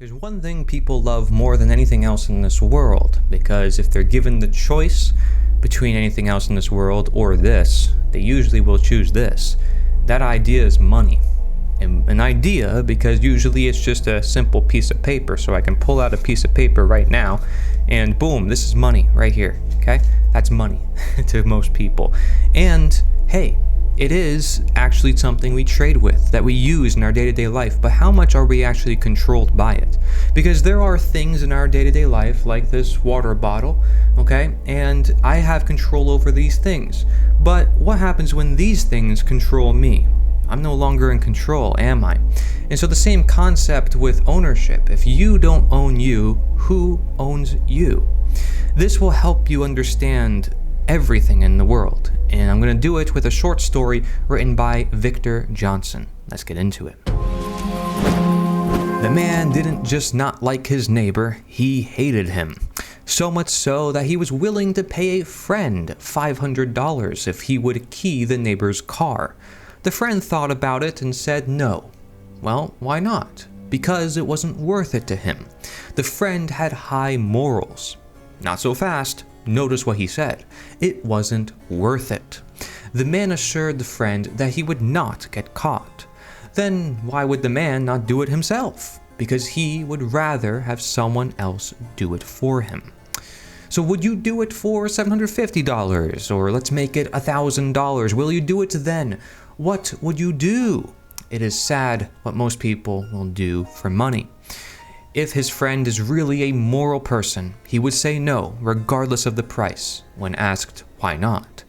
There's one thing people love more than anything else in this world, because if they're given the choice between anything else in this world or this, they usually will choose this. That idea is money. And an idea because usually it's just a simple piece of paper, so I can pull out a piece of paper right now and boom, this is money right here, okay? That's money to most people. And hey, it is actually something we trade with, that we use in our day-to-day life, but how much are we actually controlled by it? Because there are things in our day-to-day life, like this water bottle, okay, and I have control over these things. But what happens when these things control me? I'm no longer in control, am I? And so the same concept with ownership. If you don't own you, who owns you? This will help you understand everything in the world, and I'm going to do it with a short story written by Victor Johnson. Let's get into it. The man didn't just not like his neighbor, he hated him. So much so that he was willing to pay a friend $500 if he would key the neighbor's car. The friend thought about it and said no. Well, why not? Because it wasn't worth it to him. The friend had high morals. Not so fast. Notice what he said. It wasn't worth it. The man assured the friend that he would not get caught. Then why would the man not do it himself? Because he would rather have someone else do it for him. So would you do it for $750? Or let's make it $1,000. Will you do it then? What would you do? It is sad what most people will do for money. If his friend is really a moral person, he would say no, regardless of the price, when asked why not.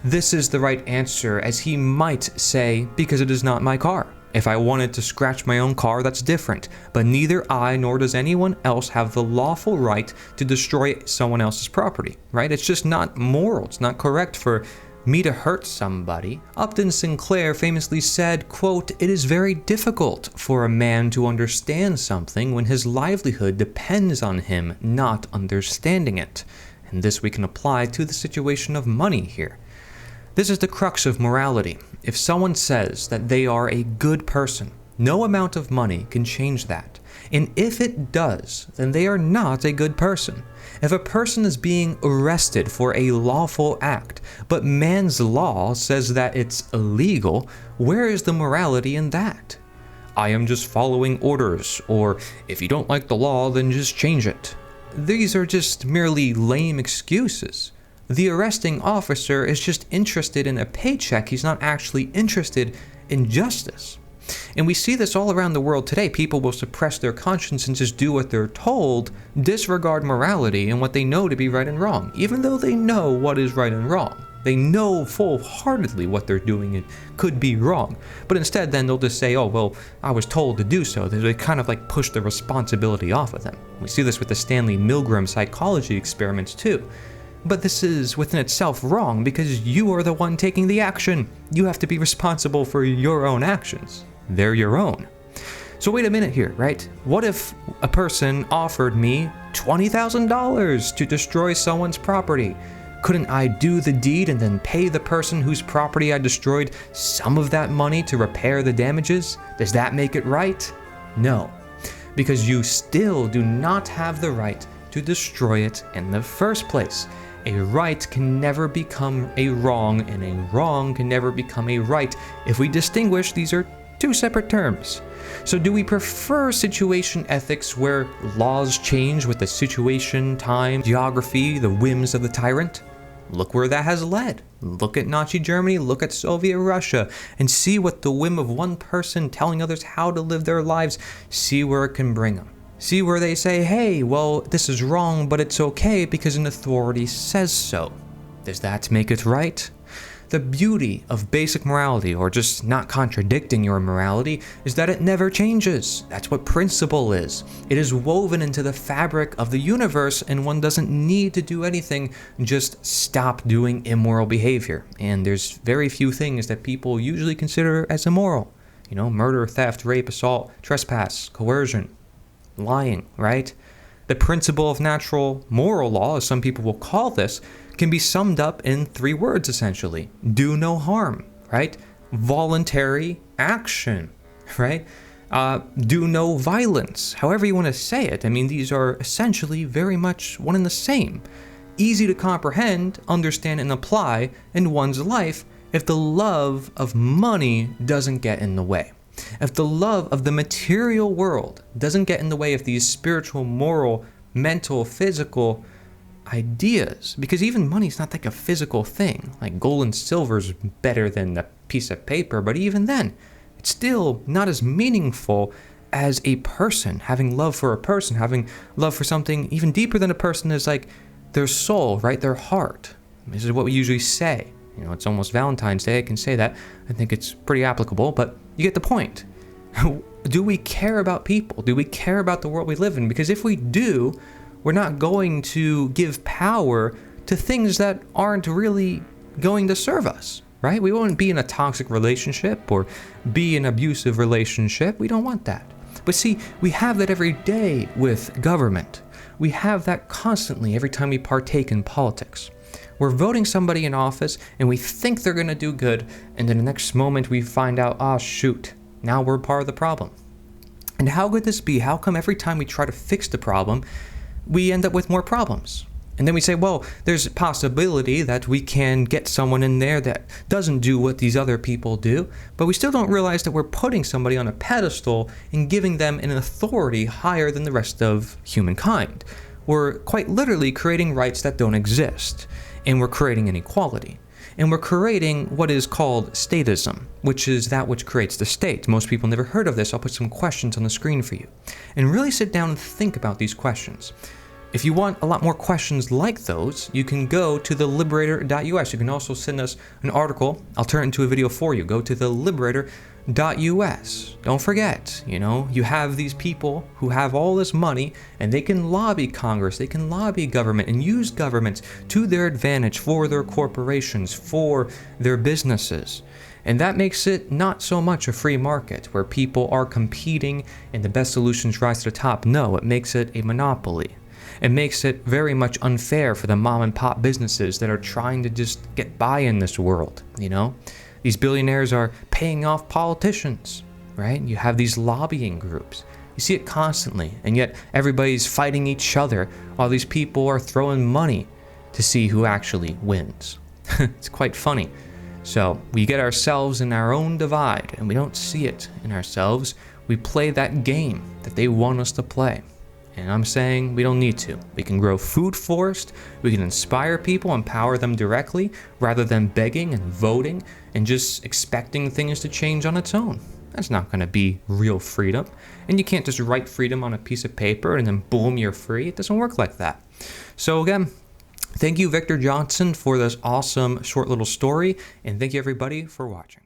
This is the right answer, as he might say, because it is not my car. If I wanted to scratch my own car, that's different, but neither I nor does anyone else have the lawful right to destroy someone else's property, right? It's just not moral, it's not correct for me to hurt somebody. Upton Sinclair famously said, quote, "It is very difficult for a man to understand something when his livelihood depends on him not understanding it." And this we can apply to the situation of money here. This is the crux of morality. If someone says that they are a good person, no amount of money can change that. And if it does, then they are not a good person. If a person is being arrested for a lawful act, but man's law says that it's illegal, where is the morality in that? I am just following orders, or if you don't like the law, then just change it. These are just merely lame excuses. The arresting officer is just interested in a paycheck. He's not actually interested in justice. And we see this all around the world today. People will suppress their conscience and just do what they're told, disregard morality and what they know to be right and wrong, even though they know what is right and wrong. They know full-heartedly what they're doing and could be wrong. But instead then they'll just say, oh, well, I was told to do so. They kind of like push the responsibility off of them. We see this with the Stanley Milgram psychology experiments too. But this is within itself wrong because you are the one taking the action. You have to be responsible for your own actions. They're your own. So wait a minute here, right? What if a person offered me $20,000 to destroy someone's property? Couldn't I do the deed and then pay the person whose property I destroyed some of that money to repair the damages? Does that make it right? No, because you still do not have the right to destroy it in the first place. A right can never become a wrong, and a wrong can never become a right. If we distinguish, these are two separate terms. So do we prefer situation ethics where laws change with the situation, time, geography, the whims of the tyrant? Look where that has led. Look at Nazi Germany, look at Soviet Russia, and see what the whim of one person telling others how to live their lives, see where it can bring them. See where they say, hey, well, this is wrong, but it's okay because an authority says so. Does that make it right? The beauty of basic morality, or just not contradicting your morality, is that it never changes. That's what principle is. It is woven into the fabric of the universe, and one doesn't need to do anything, just stop doing immoral behavior. And there's very few things that people usually consider as immoral. You know, murder, theft, rape, assault, trespass, coercion, lying, right? The principle of natural moral law, as some people will call this, can be summed up in 3 words essentially. Do no harm, right? Voluntary action, right? Do no violence, however you want to say it. I mean, these are essentially very much one and the same. Easy to comprehend, understand, and apply in one's life if the love of money doesn't get in the way. If the love of the material world doesn't get in the way of these spiritual, moral, mental, physical ideas, because even money's not like a physical thing. Like gold and silver is better than a piece of paper, but even then, it's still not as meaningful as a person. Having love for a person, having love for something even deeper than a person is like their soul, right? Their heart. This is what we usually say. You know, it's almost Valentine's Day. I can say that. I think it's pretty applicable, but you get the point. Do we care about people? Do we care about the world we live in? Because if we do, we're not going to give power to things that aren't really going to serve us, right? We won't be in a toxic relationship or be in an abusive relationship. We don't want that. But see, we have that every day with government. We have that constantly every time we partake in politics. We're voting somebody in office and we think they're going to do good, and then the next moment we find out, oh shoot, now we're part of the problem. And how could this be? How come every time we try to fix the problem, we end up with more problems? And then we say, well, there's a possibility that we can get someone in there that doesn't do what these other people do, but we still don't realize that we're putting somebody on a pedestal and giving them an authority higher than the rest of humankind. We're quite literally creating rights that don't exist, and we're creating inequality. And we're creating what is called statism, which is that which creates the state. Most people never heard of this. I'll put some questions on the screen for you. And really sit down and think about these questions. If you want a lot more questions like those, you can go to theliberator.us. You can also send us an article. I'll turn it into a video for you. Go to theliberator.us. Don't forget, you have these people who have all this money, and they can lobby Congress, they can lobby government, and use government to their advantage for their corporations, for their businesses. And that makes it not so much a free market where people are competing and the best solutions rise to the top. No, it makes it a monopoly. It makes it very much unfair for the mom and pop businesses that are trying to just get by in this world, These billionaires are paying off politicians, right? You have these lobbying groups. You see it constantly, and yet everybody's fighting each other while these people are throwing money to see who actually wins. It's quite funny. So we get ourselves in our own divide, and we don't see it in ourselves. We play that game that they want us to play. And I'm saying we don't need to. We can grow food forest, we can inspire people, empower them directly, rather than begging and voting and just expecting things to change on its own. That's not going to be real freedom. And you can't just write freedom on a piece of paper and then boom, you're free. It doesn't work like that. So again, thank you, Victor Johnson, for this awesome short little story, and thank you everybody for watching.